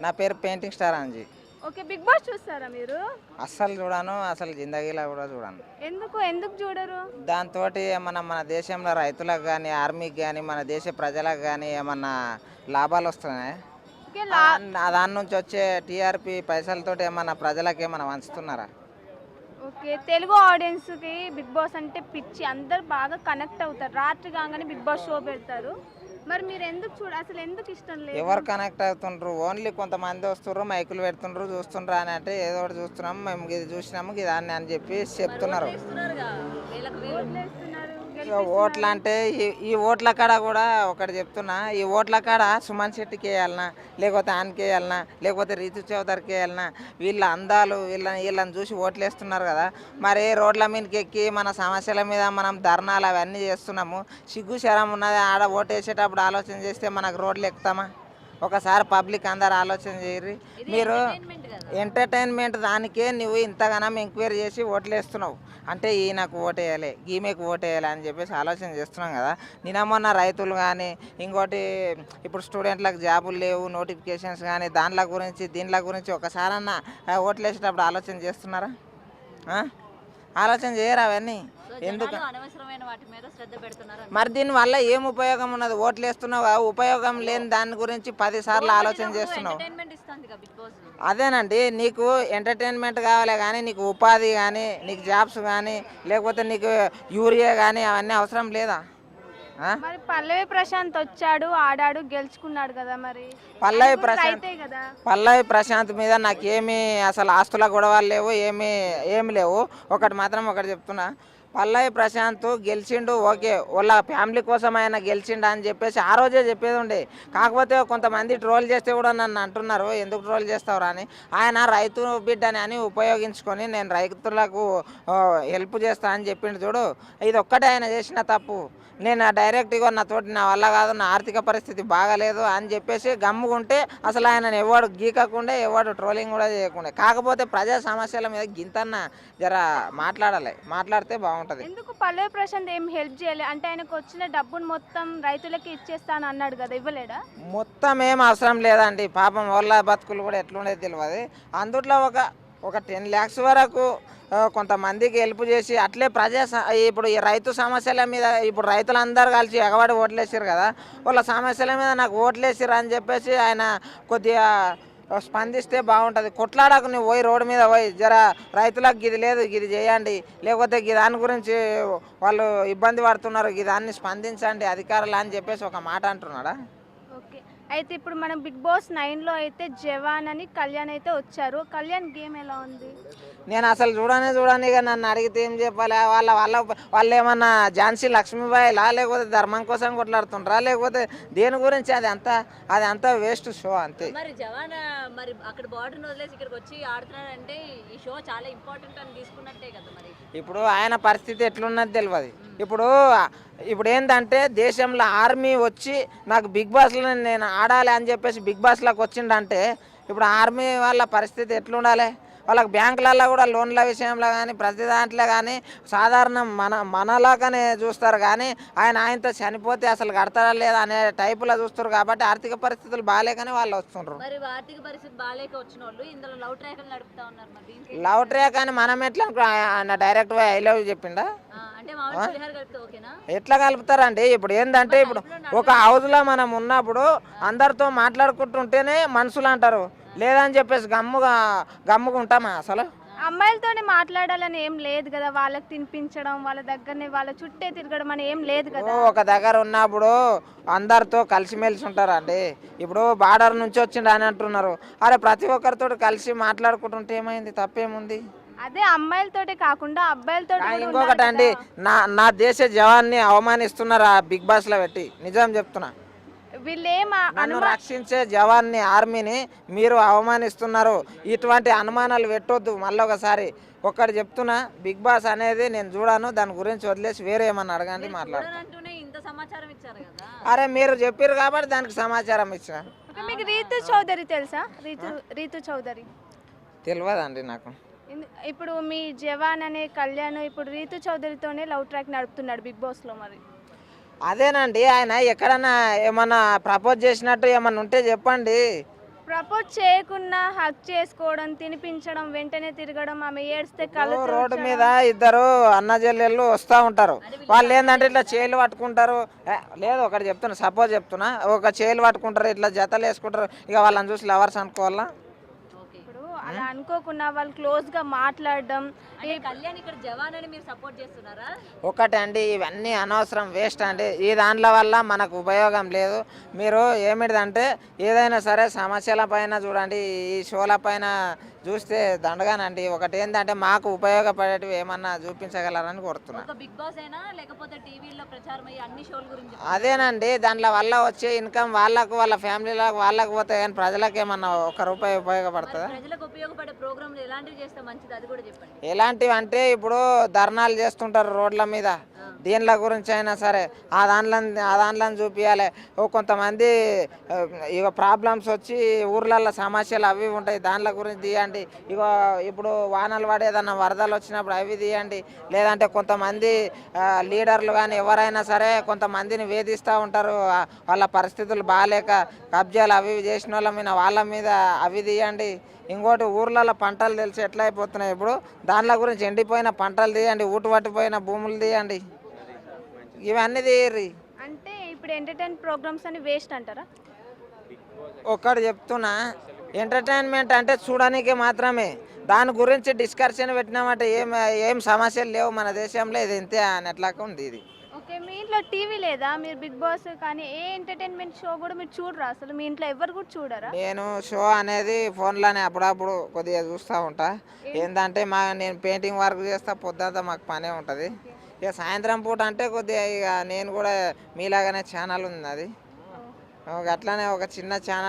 నా పేరు painting star Anji. Okay. Bigg Boss చూస్తారా మీరు? అస్సలు చూడను, అసలు జిందగీలో కూడా చూడను. ఎందుకు ఎందుకు చూడరు? దాంతో ఏమన్నా మన దేశంలో రైతులకు కానీ, ఆర్మీకి కానీ, మన దేశ ప్రజలకు కానీ ఏమన్నా లాభాలు వస్తున్నాయి? ఓకే. దాని నుంచి వచ్చే టీఆర్పీ పైసలతోటి ఏమన్నా ప్రజలకు ఏమన్నా వంచుతున్నారా? ఓకే. తెలుగు ఆడియన్స్కి బిగ్ బాస్ అంటే పిచ్చి, అందరు బాగా కనెక్ట్ అవుతారు. రాత్రి కాగానే బిగ్ బాస్ షో పెడతారు. మరి మీరు ఎందుకు అసలు ఎందుకు ఇష్టం లేదు? ఎవరు కనెక్ట్ అవుతుండ్రు? ఓన్లీ కొంతమంది వస్తుర్రు, మైకులు పెడుతుండ్రు, చూస్తుండ్రు అని అంటే ఏదో ఒకటి చూస్తున్నాము, మేము ఇది చూసినాము ఇది అని అని చెప్పి చెప్తున్నారు. ఓట్లు అంటే ఈ ఓట్ల కాడ కూడా ఒకటి చెప్తున్నా, ఈ ఓట్ల కాడ సుమన్ శెట్టికి వేయాలనా, లేకపోతే ఆయనకి వేయాలనా, లేకపోతే రీతు చౌదరికి వేయాలనా? వీళ్ళ అందాలు వీళ్ళని చూసి ఓట్లు వేస్తున్నారు కదా. మరి రోడ్ల మీదకి ఎక్కి మన సమస్యల మీద మనం ధర్నాలు అవన్నీ చేస్తున్నాము. సిగ్గు శరం ఉన్నది. ఆడ ఓటు వేసేటప్పుడు ఆలోచన చేస్తే మనకు రోడ్లు ఎక్కుతామా? ఒకసారి పబ్లిక్ అందరు ఆలోచన చేయరు. మీరు ఎంటర్టైన్మెంట్ దానికే నువ్వు ఇంతగానం ఎంక్వైరీ చేసి ఓట్లు వేస్తున్నావు అంటే ఈయనకు ఓటేయాలి, ఈమెకు ఓటేయాలి అని చెప్పేసి ఆలోచన చేస్తున్నాం కదా. నిన్న మొన్న రైతులు కానీ, ఇంకోటి ఇప్పుడు స్టూడెంట్లకు జాబులు లేవు, నోటిఫికేషన్స్ కానీ, దాంట్ల గురించి దీంట్ల గురించి ఒకసారన్నా ఓట్లు వేసేటప్పుడు ఆలోచన చేస్తున్నారా? ఆలోచన చేయరు అవన్నీ. ఎందుకు మరి దీనివల్ల ఏం ఉపయోగం ఉన్నది? ఓట్లు వేస్తున్నావు, ఉపయోగం లేని దాని గురించి 10 సార్లు ఆలోచన చేస్తున్నావు. అదేనండి, నీకు ఎంటర్టైన్మెంట్ కావాలి కానీ నీకు ఉపాధి కానీ, నీకు జాబ్స్ కానీ, లేకపోతే నీకు యూరియా కానీ అవన్నీ అవసరం లేదా? మరి పల్లవి ప్రశాంత్ వచ్చాడు, ఆడాడు, గెలుచుకున్నాడు కదా. మరి పల్లవి ప్రశాంత్ మీద నాకేమీ అసలు ఆస్తుల గొడవలు లేవు, ఏమి లేవు. ఒకటి చెప్తున్నా, పల్లవి ప్రశాంత్ గెలిచిండు ఓకే, వాళ్ళ ఫ్యామిలీ కోసం ఆయన గెలిచిండు అని చెప్పేసి ఆ రోజే చెప్పేది ఉండే. కాకపోతే కొంతమంది ట్రోల్ చేస్తే కూడా నన్ను అంటున్నారు, ఎందుకు ట్రోల్ చేస్తావురా అని. ఆయన రైతు బిడ్డని అని ఉపయోగించుకొని నేను రైతులకు హెల్ప్ చేస్తా అని చెప్పిండు చూడు. ఇది ఒక్కటే ఆయన చేసిన తప్పు. నేను డైరెక్ట్గా నాతోటి నా వల్ల కాదు, నా ఆర్థిక పరిస్థితి బాగాలేదు అని చెప్పేసి గమ్ముకుంటే అసలు ఆయనను ఎవడు గీకకుండా, ఎవడు ట్రోలింగ్ కూడా చేయకుండా. కాకపోతే ప్రజా సమస్యల మీద గింతన్న జర మాట్లాడితే బాగుంటుంది. ఎందుకు పల్లవి ప్రశాంత్ ఏం హెల్ప్ చేయాలి అంటే? ఆయనకు వచ్చిన డబ్బును మొత్తం రైతులకి ఇచ్చేస్తాను అన్నాడు కదా, ఇవ్వలేడా? మొత్తం ఏం అవసరం లేదండి. పాపం వాళ్ళ బతుకులు కూడా ఎట్లుండేది తెలియదు. అందుట్లో ఒక 10 lakhs వరకు కొంతమందికి హెల్ప్ చేసి అట్లే ఇప్పుడు ఈ రైతు సమస్యల మీద ఇప్పుడు రైతులందరూ కలిసి ఎగబడి ఓట్లేసారు కదా, వాళ్ళ సమస్యల మీద నాకు ఓట్లేసారు అని చెప్పేసి ఆయన కొద్దిగా స్పందిస్తే బాగుంటుంది. కొట్లాడకు, నువ్వు పోయి రోడ్డు మీద పోయి జర రైతులకు గిది లేదు, గిది చేయండి, లేకపోతే దాని గురించి వాళ్ళు ఇబ్బంది పడుతున్నారు, దాన్ని స్పందించండి అధికారులు అని చెప్పేసి ఒక మాట అంటున్నాడా? ఓకే. అయితే ఇప్పుడు మనం బిగ్ బాస్ 9లో అయితే జవాన్ అని కళ్యాణ్ అయితే వచ్చారు. కళ్యాణ్ గేమ్ ఎలా ఉంది? నేను అసలు చూడని ఇక నన్ను అడిగితే ఏం చెప్పాలి? వాళ్ళు ఏమన్నా ఝాన్సీ లక్ష్మీబాయిలా, లేకపోతే ధర్మం కోసం కొట్లాడుతుండ్రా, లేకపోతే దేని గురించి? అది అంతా వేస్ట్ షో అంతే. మరి జవాన్ మరి అక్కడ బార్డర్ వదిలేసి ఇక్కడికి వచ్చి ఆడుతున్నాడంటే ఈ షో చాలా ఇంపార్టెంట్ అని తీసుకున్నట్టే కదా. మరి ఇప్పుడు ఆయన పరిస్థితి ఎట్లున్నది తెలియదు. ఇప్పుడు ఏంటంటే దేశంలో ఆర్మీ వచ్చి నాకు బిగ్ బాస్లో నేను ఆడాలి అని చెప్పేసి బిగ్ బాస్లోకి వచ్చిండంటే ఇప్పుడు ఆర్మీ వాళ్ళ పరిస్థితి ఎట్లుండాలి? వాళ్ళకి బ్యాంకులలో కూడా లోన్ల విషయంలో కానీ ప్రతి దాంట్లో కానీ సాధారణ మనలాగానే చూస్తారు కానీ ఆయనతో చనిపోతే అసలు కడతారా లేదా అనే టైపులో చూస్తారు. కాబట్టి ఆర్థిక పరిస్థితులు బాగాలేకనే వాళ్ళు వస్తున్నారు. మరి ఆర్థిక పరిస్థితి బాగాలేక వచ్చిన వాళ్ళు ఇందులో లవ్ ట్రాక్ నడుపుతా ఉన్నారు. మరి లవ్ ట్రాక్ అని మనం ఎట్లా ఆయన డైరెక్ట్ ఐ లవ్ చెప్పిండా? ఎట్లా కలుపుతారండి? ఇప్పుడు ఏంటంటే ఇప్పుడు ఒక హౌస్లో మనం ఉన్నప్పుడు అందరితో మాట్లాడుకుంటుంటేనే మనుషులు అంటారు, లేదని చెప్పేసి గమ్ముగా ఉంటామా? అసలు అమ్మాయిలతోనే మాట్లాడాలని ఏం లేదు కదా, వాళ్ళకి తినిపించడం, వాళ్ళ దగ్గరనే వాళ్ళ చుట్టే తిరగడం అని ఏం లేదు కదా. ఒక దగ్గర ఉన్నప్పుడు అందరితో కలిసిమెలిసి ఉంటారండి. ఇప్పుడు బార్డర్ నుంచి వచ్చిండు అని అంటున్నారు, అరే ప్రతి ఒక్కరితో కలిసి మాట్లాడుకుంటుంటే ఏమైంది? తప్పేముంది? అదే అమ్మాయిలతోటే కాకుండా అబ్బాయిలతో. ఇంకొకటి అండి, నా దేశ జవాన్ని అవమానిస్తున్నారు ఆ బిగ్ బాస్ లో పెట్టి. నిజం చెప్తున్నా, నన్ను రక్షించే జవాన్ని, ఆర్మీని మీరు అవమానిస్తున్నారు. ఇటువంటి అనుమానాలు పెట్టొద్దు. మళ్ళొకసారి ఒక్కటి చెప్తున్నా, బిగ్ బాస్ అనేది నేను చూడాను, దాని గురించి వదిలేసి వేరే ఏమన్నా అడగండి, మాట్లాడుతున్నా. అరే మీరు చెప్పారు కాబట్టి దానికి సమాచారం ఇచ్చిన. మీకు రీతు చౌదరి తెలుసా? రీతు చౌదరి తెలియదండి నాకు. ఇప్పుడు మీ జవాన్ అనే కళ్యాణ్ ఇప్పుడు రీతు చౌదరితోనే లవ్ ట్రాక్ నడుపుతున్నాడు బిగ్ బాస్లో. మరి అదేనండి, ఆయన ఎక్కడన్నా ఏమన్నా ప్రపోజ్ చేసినట్టు ఏమన్నా ఉంటే చెప్పండి. ప్రపోజ్ చేయకుండా హక్ చేసుకోవడం, తినిపించడం, వెంటనే తిరగడం, ఆమె ఏడిస్తే కళ్ళు రోడ్డు మీద ఇద్దరు అన్న చెల్లెళ్ళు వస్తూ ఉంటారు. వాళ్ళు ఏంటంటే ఇట్లా చేలు పట్టుకుంటారు. లేదు ఒకటి చెప్తున్నా, సపోజ్ చెప్తున్నా, ఒక చేలు పట్టుకుంటారు, ఇట్లా జతలు వేసుకుంటారు. ఇక వాళ్ళని చూసి లవర్స్ అనుకోవాలా? ఇప్పుడు అలా అనుకోకుండా వాళ్ళు క్లోజ్గా మాట్లాడడం. అంటే కళ్యాణ్ ఇక్కడ జవాన్ అని మీరు సపోర్ట్ చేస్తున్నారా? ఒకటి అండి, ఇవన్నీ అనవసరం, వేస్ట్ అండి. ఈ దాంట్లో వల్ల మనకు ఉపయోగం లేదు. మీరు ఏమిటిదంటే ఏదైనా సరే సమస్యల పైన చూడండి, ఈ షోల పైన చూస్తే దండగానండి. ఒకటి ఏంటంటే మాకు ఉపయోగపడేటివి ఏమన్నా చూపించగలరని కోరుతున్నా. ఒక బిగ్ బాస్ అయినా లేకపోతే టీవీలో ప్రచారం అయ్యే అన్ని షోల గురించి అదేనండి, దాంట్లో వల్ల వచ్చే ఇన్కమ్ వాళ్ళకు, వాళ్ళ ఫ్యామిలీలకు, వాళ్ళకు పోతే కానీ ప్రజలకు ఏమన్నా ₹1 ఉపయోగపడుతుందా? ప్రజలకు ఉపయోగపడే ప్రోగ్రాంలు ఎలాంటివి చేస్తే మంచిది అది కూడా చెప్పండి. ఎలాంటివి అంటే ఇప్పుడు ధర్నాలు చేస్తుంటారు రోడ్ల మీద, దీనిల గురించి అయినా సరే ఆ దాంట్లో చూపించాలి. కొంతమంది ఇక ప్రాబ్లమ్స్ వచ్చి ఊర్లలో సమస్యలు అవి ఉంటాయి, దాంట్ల గురించి తీయండి. ఇక ఇప్పుడు వానలు పడి ఏదన్నా వరదలు వచ్చినప్పుడు అవి తీయండి. లేదంటే కొంతమంది లీడర్లు కానీ ఎవరైనా సరే కొంతమందిని వేధిస్తూ ఉంటారు, వాళ్ళ పరిస్థితులు బాగాలేక కబ్జాలు అవి చేసిన వాళ్ళ మీద అవి తీయండి. ఇంకోటి ఊర్లలో పంటలు తెలిసి ఎట్లా అయిపోతున్నాయి ఇప్పుడు, దాంట్లో గురించి ఎండిపోయిన పంటలు తీయండి, ఊటు పట్టిపోయిన భూములు తీయండి, ఇవన్నీ తీయర్రి. అంటే ఇప్పుడు ఎంటర్టైన్ ప్రోగ్రామ్స్ అని వేస్ట్ అంటారా? ఒక్కటి చెప్తున్నా, ఎంటర్టైన్మెంట్ అంటే చూడడానికి మాత్రమే. దాని గురించి డిస్కషన్ పెట్టినామంటే ఏం సమస్యలు లేవు మన దేశంలో, ఇది ఇంతే అనేట్లాగా ఉంది ఇది. ఓకే, మీ ఇంట్లో టీవీ లేదా? మీరు బిగ్ బాస్ కానీ ఏ ఎంటర్టైన్మెంట్ షో కూడా మీరు చూడరా? అసలు మీ ఇంట్లో ఎవరు కూడా చూడరా? నేను షో అనేది ఫోన్లోనే అప్పుడప్పుడు కొద్దిగా చూస్తూ ఉంటా. ఏంటంటే నేను పెయింటింగ్ వర్క్ చేస్తా, పొద్దుంతా మాకు పనే ఉంటుంది. ఇక సాయంత్రం పూట అంటే కొద్దిగా ఇక నేను కూడా మీలాగానే ఛానల్ ఉంది, అది అట్లానే ఒక చిన్న ఛానల్